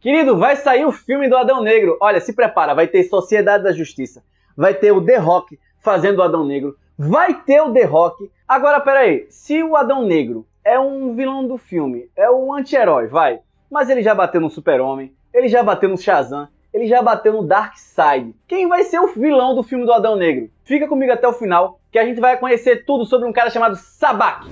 Querido, vai sair o filme do Adão Negro. Olha, se prepara, vai ter Sociedade da Justiça, vai ter o The Rock fazendo o Adão Negro, vai ter o The Rock. Agora, peraí, se o Adão Negro é um vilão do filme, é um anti-herói, vai, mas ele já bateu no Super-Homem, ele já bateu no Shazam, ele já bateu no Darkseid. Quem vai ser o vilão do filme do Adão Negro? Fica comigo até o final, que a gente vai conhecer tudo sobre um cara chamado Sabbac.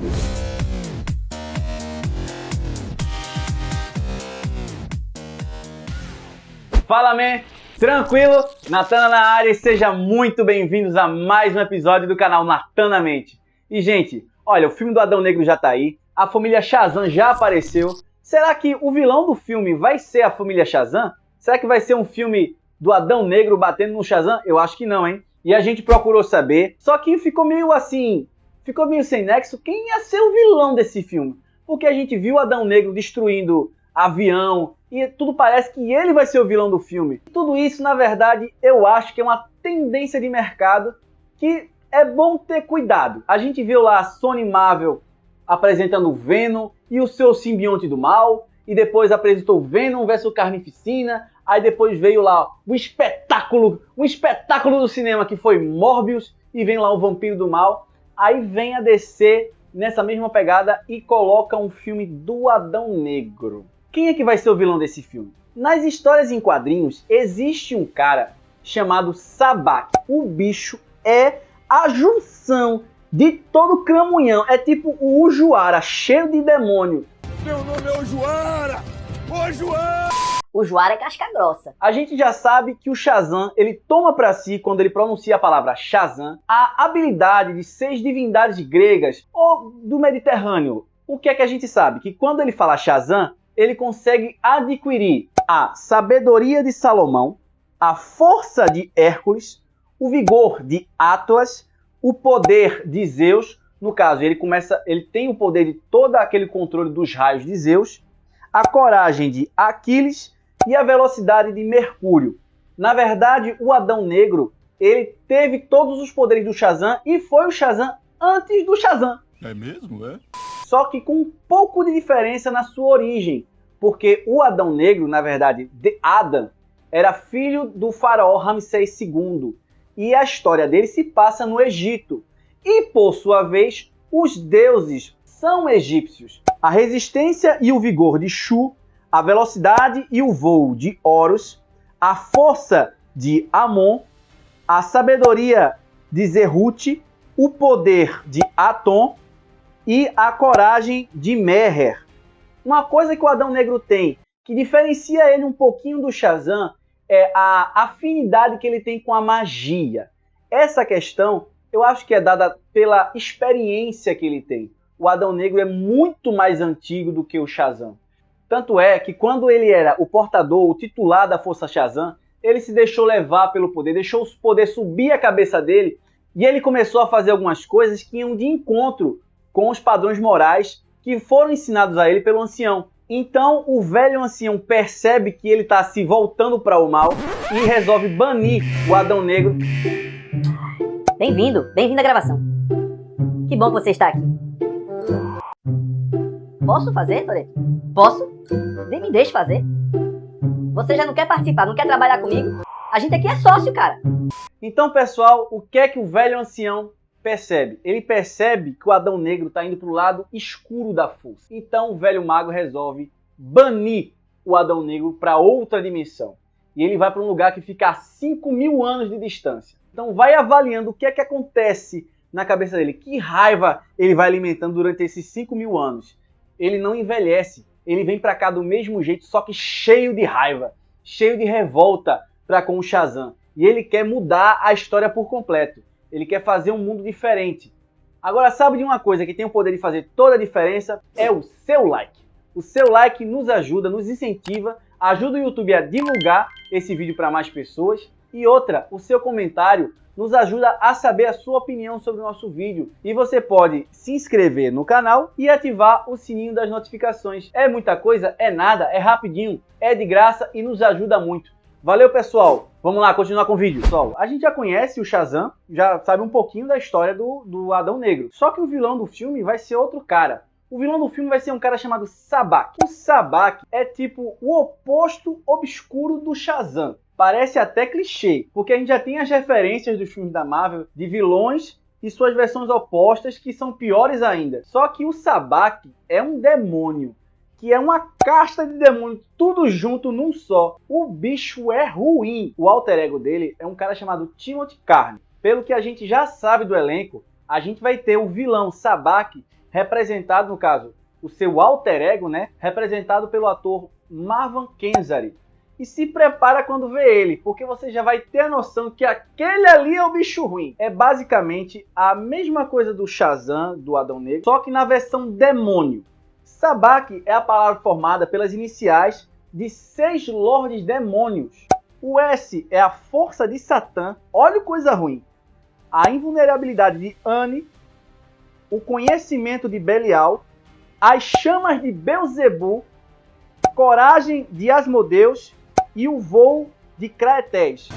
Fala, man! Tranquilo? Natana na área e sejam muito bem-vindos a mais um episódio do canal Natanamente. E, gente, olha, o filme do Adão Negro já tá aí, a família Shazam já apareceu. Será que o vilão do filme vai ser a família Shazam? Será que vai ser um filme do Adão Negro batendo no Shazam? Eu acho que não, hein? E a gente procurou saber, só que ficou meio assim, ficou meio sem nexo quem ia ser o vilão desse filme. Porque a gente viu o Adão Negro destruindo avião, e tudo parece que ele vai ser o vilão do filme. Tudo isso, na verdade, eu acho que é uma tendência de mercado que é bom ter cuidado. A gente viu lá a Sony Marvel apresentando o Venom e o seu simbionte do mal, e depois apresentou Venom vs Carnificina, aí depois veio lá um espetáculo do cinema que foi Morbius, e vem lá o Vampiro do Mal. Aí vem a DC nessa mesma pegada e coloca um filme do Adão Negro. Quem é que vai ser o vilão desse filme? Nas histórias em quadrinhos, existe um cara chamado Sabbac. O bicho é a junção de todo o cramunhão. É tipo o Ujuara, cheio de demônio. Meu nome é Ujuara! Ujuara! Ujuara é casca grossa. A gente já sabe que o Shazam, ele toma pra si, quando ele pronuncia a palavra Shazam, a habilidade de 6 divindades gregas ou do Mediterrâneo. O que é que a gente sabe? Que quando ele fala Shazam, ele consegue adquirir a sabedoria de Salomão, a força de Hércules, o vigor de Atlas, o poder de Zeus. No caso, ele tem o poder de todo aquele controle dos raios de Zeus, a coragem de Aquiles e a velocidade de Mercúrio. Na verdade, o Adão Negro, ele teve todos os poderes do Shazam e foi o Shazam antes do Shazam. É mesmo, é? Só que com um pouco de diferença na sua origem, porque o Adão Negro, na verdade, Adam, era filho do faraó Ramsés II, e a história dele se passa no Egito. E, por sua vez, os deuses são egípcios. A resistência e o vigor de Shu, a velocidade e o voo de Horus, a força de Amon, a sabedoria de Zerut, o poder de Atom e a coragem de Meher. Uma coisa que o Adão Negro tem, que diferencia ele um pouquinho do Shazam, é a afinidade que ele tem com a magia. Essa questão, eu acho que é dada pela experiência que ele tem. O Adão Negro é muito mais antigo do que o Shazam. Tanto é que quando ele era o portador, o titular da Força Shazam, ele se deixou levar pelo poder, deixou o poder subir a cabeça dele, e ele começou a fazer algumas coisas que iam de encontro com os padrões morais que foram ensinados a ele pelo ancião. Então o velho ancião percebe que ele está se voltando para o mal e resolve banir o Adão Negro. Bem-vindo à gravação. Que bom que você está aqui. Posso fazer, Toreto? Posso? Nem me deixe fazer. Você já não quer participar, não quer trabalhar comigo? A gente aqui é sócio, cara. Então, pessoal, o que é que o velho ancião percebe? Ele percebe que o Adão Negro está indo para o lado escuro da força. Então o velho mago resolve banir o Adão Negro para outra dimensão. E ele vai para um lugar que fica a 5.000 anos de distância. Então vai avaliando o que é que acontece na cabeça dele. Que raiva ele vai alimentando durante esses 5.000 anos. Ele não envelhece. Ele vem para cá do mesmo jeito, só que cheio de raiva, cheio de revolta para com o Shazam. E ele quer mudar a história por completo. Ele quer fazer um mundo diferente. Agora, sabe de uma coisa que tem o poder de fazer toda a diferença? É o seu like. O seu like nos ajuda, nos incentiva, ajuda o YouTube a divulgar esse vídeo para mais pessoas. E outra, o seu comentário nos ajuda a saber a sua opinião sobre o nosso vídeo. E você pode se inscrever no canal e ativar o sininho das notificações. É muita coisa? É nada, é rapidinho, é de graça e nos ajuda muito. Valeu, pessoal! Vamos lá, continuar com o vídeo. Pessoal, a gente já conhece o Shazam, já sabe um pouquinho da história do Adão Negro. Só que o vilão do filme vai ser outro cara. O vilão do filme vai ser um cara chamado Sabbac. O Sabbac é tipo o oposto obscuro do Shazam. Parece até clichê, porque a gente já tem as referências dos filmes da Marvel de vilões e suas versões opostas que são piores ainda. Só que o Sabbac é um demônio, que é uma casta de demônios, tudo junto num só. O bicho é ruim. O alter ego dele é um cara chamado Timothy Carney. Pelo que a gente já sabe do elenco, a gente vai ter o vilão Sabbac representado, no caso, o seu alter ego, né? Representado pelo ator Marwan Kenzari. E se prepara quando vê ele, porque você já vai ter a noção que aquele ali é o bicho ruim. É basicamente a mesma coisa do Shazam, do Adão Negro, só que na versão demônio. Sabbac é a palavra formada pelas iniciais de 6 lordes demônios. O S é a força de Satã, olha coisa ruim. A invulnerabilidade de Ane, o conhecimento de Belial, as chamas de Belzebu, coragem de Asmodeus e o voo de Craetés.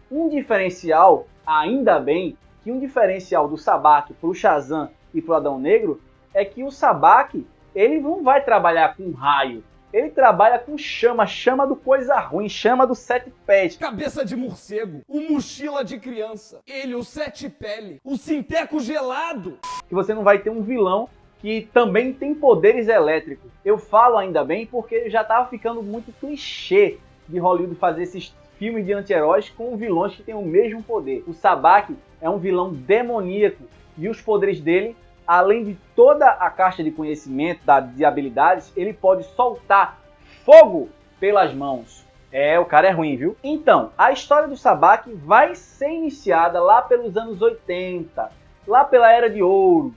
Um diferencial, ainda bem, que um diferencial do Sabbac para o Shazam e para o Adão Negro é que o Sabbac, ele não vai trabalhar com raio. Ele trabalha com chama, chama do coisa ruim, chama do 7 pés. Cabeça de morcego, o mochila de criança, ele, o 7 pele, o sinteco gelado. Que você não vai ter um vilão que também tem poderes elétricos. Eu falo ainda bem porque já estava ficando muito clichê de Hollywood fazer esses filmes de anti-heróis com vilões que têm o mesmo poder. O Sabbac é um vilão demoníaco e os poderes dele, além de toda a caixa de conhecimento, de habilidades, ele pode soltar fogo pelas mãos. O cara é ruim, viu? Então, a história do Sabbac vai ser iniciada lá pelos anos 80, lá pela Era de Ouro.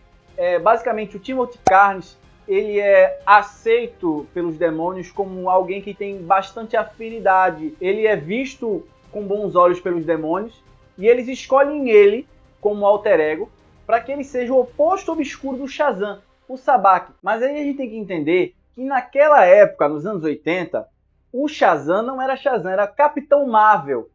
Basicamente, o Timothy Carney, ele é aceito pelos demônios como alguém que tem bastante afinidade. Ele é visto com bons olhos pelos demônios e eles escolhem ele como alter ego para que ele seja o oposto obscuro do Shazam, o Sabbac. Mas aí a gente tem que entender que naquela época, nos anos 80, o Shazam não era Shazam, era Capitão Marvel.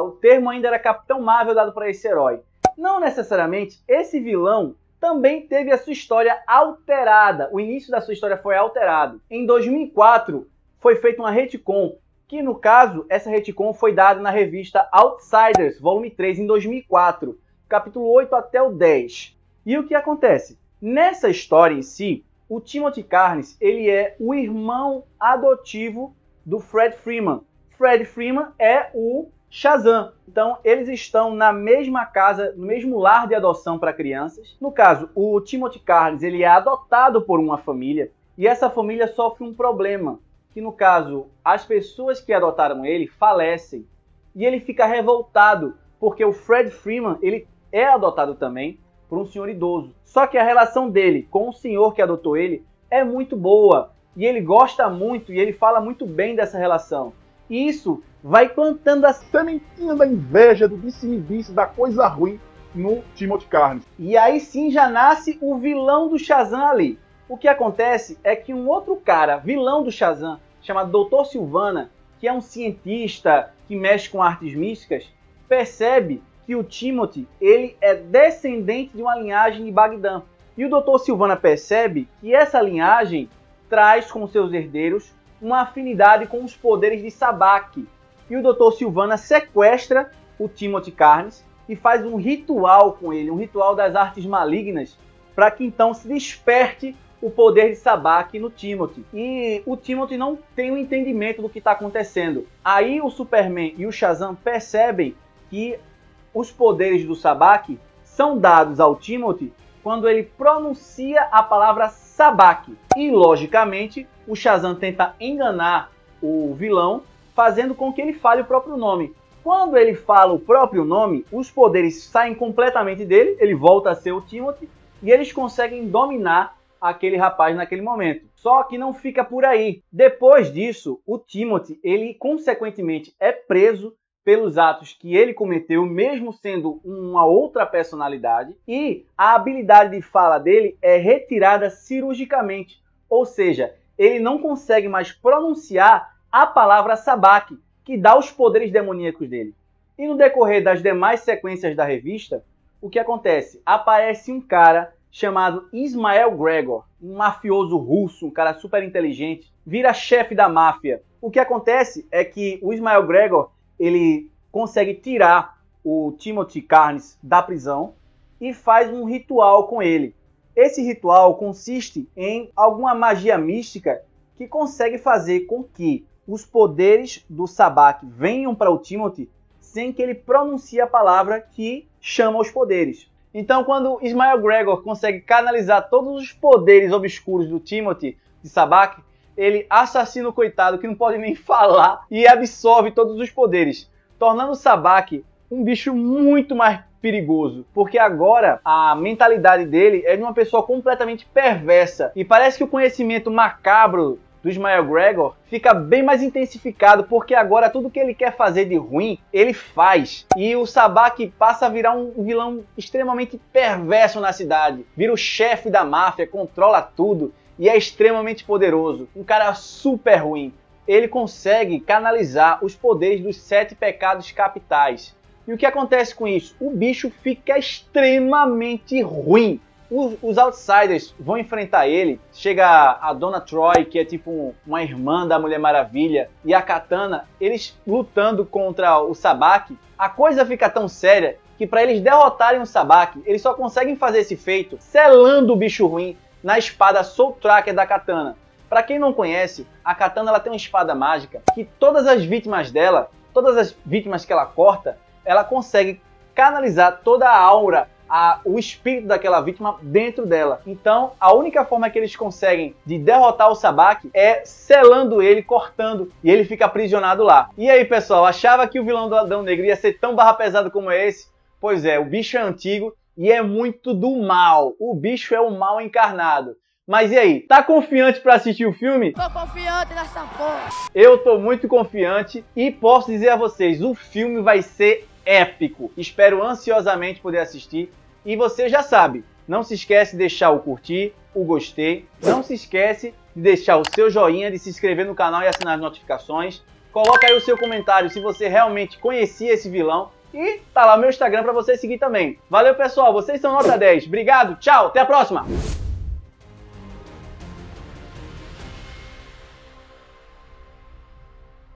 O termo ainda era Capitão Marvel dado para esse herói. Não necessariamente esse vilão também teve a sua história alterada. O início da sua história foi alterado. Em 2004, foi feita uma retcon, que no caso, essa retcon foi dada na revista Outsiders, volume 3, em 2004. Capítulo 8 até o 10. E o que acontece? Nessa história em si, o Timothy Carney, ele é o irmão adotivo do Fred Freeman. Fred Freeman é o Shazam. Então, eles estão na mesma casa, no mesmo lar de adoção para crianças. No caso, o Timothy Carney, ele é adotado por uma família e essa família sofre um problema, que no caso, as pessoas que adotaram ele falecem e ele fica revoltado porque o Fred Freeman, ele é adotado também por um senhor idoso. Só que a relação dele com o senhor que adotou ele é muito boa. E ele gosta muito e ele fala muito bem dessa relação. E isso vai plantando a sementinha da inveja, do disse-me-disse, da coisa ruim no Timothy Carney. E aí sim já nasce o vilão do Shazam ali. O que acontece é que um outro cara, vilão do Shazam, chamado Dr. Sivana, que é um cientista que mexe com artes místicas, percebe que o Timothy, ele é descendente de uma linhagem de Bagdã. E o Dr. Sivana percebe que essa linhagem traz com seus herdeiros uma afinidade com os poderes de Sabbac. E o Dr. Sivana sequestra o Timothy Carney e faz um ritual com ele, um ritual das artes malignas, para que então se desperte o poder de Sabbac no Timothy. E o Timothy não tem o entendimento do que está acontecendo. Aí o Superman e o Shazam percebem que os poderes do Sabbac são dados ao Timothy quando ele pronuncia a palavra Sabbac. E, logicamente, o Shazam tenta enganar o vilão, fazendo com que ele fale o próprio nome. Quando ele fala o próprio nome, os poderes saem completamente dele, ele volta a ser o Timothy, e eles conseguem dominar aquele rapaz naquele momento. Só que não fica por aí. Depois disso, o Timothy, ele consequentemente é preso pelos atos que ele cometeu, mesmo sendo uma outra personalidade, e a habilidade de fala dele é retirada cirurgicamente, ou seja, ele não consegue mais pronunciar a palavra Sabbac, que dá os poderes demoníacos dele. E no decorrer das demais sequências da revista, o que acontece? Aparece um cara chamado Ismael Gregor, um mafioso russo, um cara super inteligente, vira chefe da máfia. O que acontece é que o Ismael Gregor, ele consegue tirar o Timothy Carnes da prisão e faz um ritual com ele. Esse ritual consiste em alguma magia mística que consegue fazer com que os poderes do Sabak venham para o Timothy sem que ele pronuncie a palavra que chama os poderes. Então, quando Ismael Gregor consegue canalizar todos os poderes obscuros do Timothy de Sabak, ele assassina o coitado que não pode nem falar e absorve todos os poderes, tornando o Sabak um bicho muito mais perigoso, porque agora a mentalidade dele é de uma pessoa completamente perversa e parece que o conhecimento macabro do Ismael Gregor fica bem mais intensificado, porque agora tudo que ele quer fazer de ruim, ele faz. E o Sabak passa a virar um vilão extremamente perverso na cidade. Vira o chefe da máfia, controla tudo e é extremamente poderoso. Um cara super ruim. Ele consegue canalizar os poderes dos 7 pecados capitais. E o que acontece com isso? O bicho fica extremamente ruim. Os outsiders vão enfrentar ele. Chega a Donna Troy, que é tipo uma irmã da Mulher Maravilha, e a Katana, eles lutando contra o Sabak. A coisa fica tão séria que para eles derrotarem o Sabak, eles só conseguem fazer esse feito selando o bicho ruim na espada Soul Tracker da Katana. Para quem não conhece, a Katana ela tem uma espada mágica que todas as vítimas dela, todas as vítimas que ela corta, ela consegue canalizar toda a aura, o espírito daquela vítima dentro dela. Então, a única forma que eles conseguem de derrotar o Sabak é selando ele, cortando, e ele fica aprisionado lá. E aí, pessoal, achava que o vilão do Adão Negro ia ser tão barra pesado como esse? Pois é, o bicho é antigo e é muito do mal. O bicho é o mal encarnado. Mas e aí, tá confiante pra assistir o filme? Tô confiante nessa porra. Eu tô muito confiante e posso dizer a vocês, o filme vai ser épico. Espero ansiosamente poder assistir. E você já sabe, não se esquece de deixar o curtir, o gostei. Não se esquece de deixar o seu joinha, de se inscrever no canal e assinar as notificações. Coloca aí o seu comentário se você realmente conhecia esse vilão. E tá lá o meu Instagram pra você seguir também. Valeu, pessoal. Vocês são nota 10. Obrigado, tchau, até a próxima.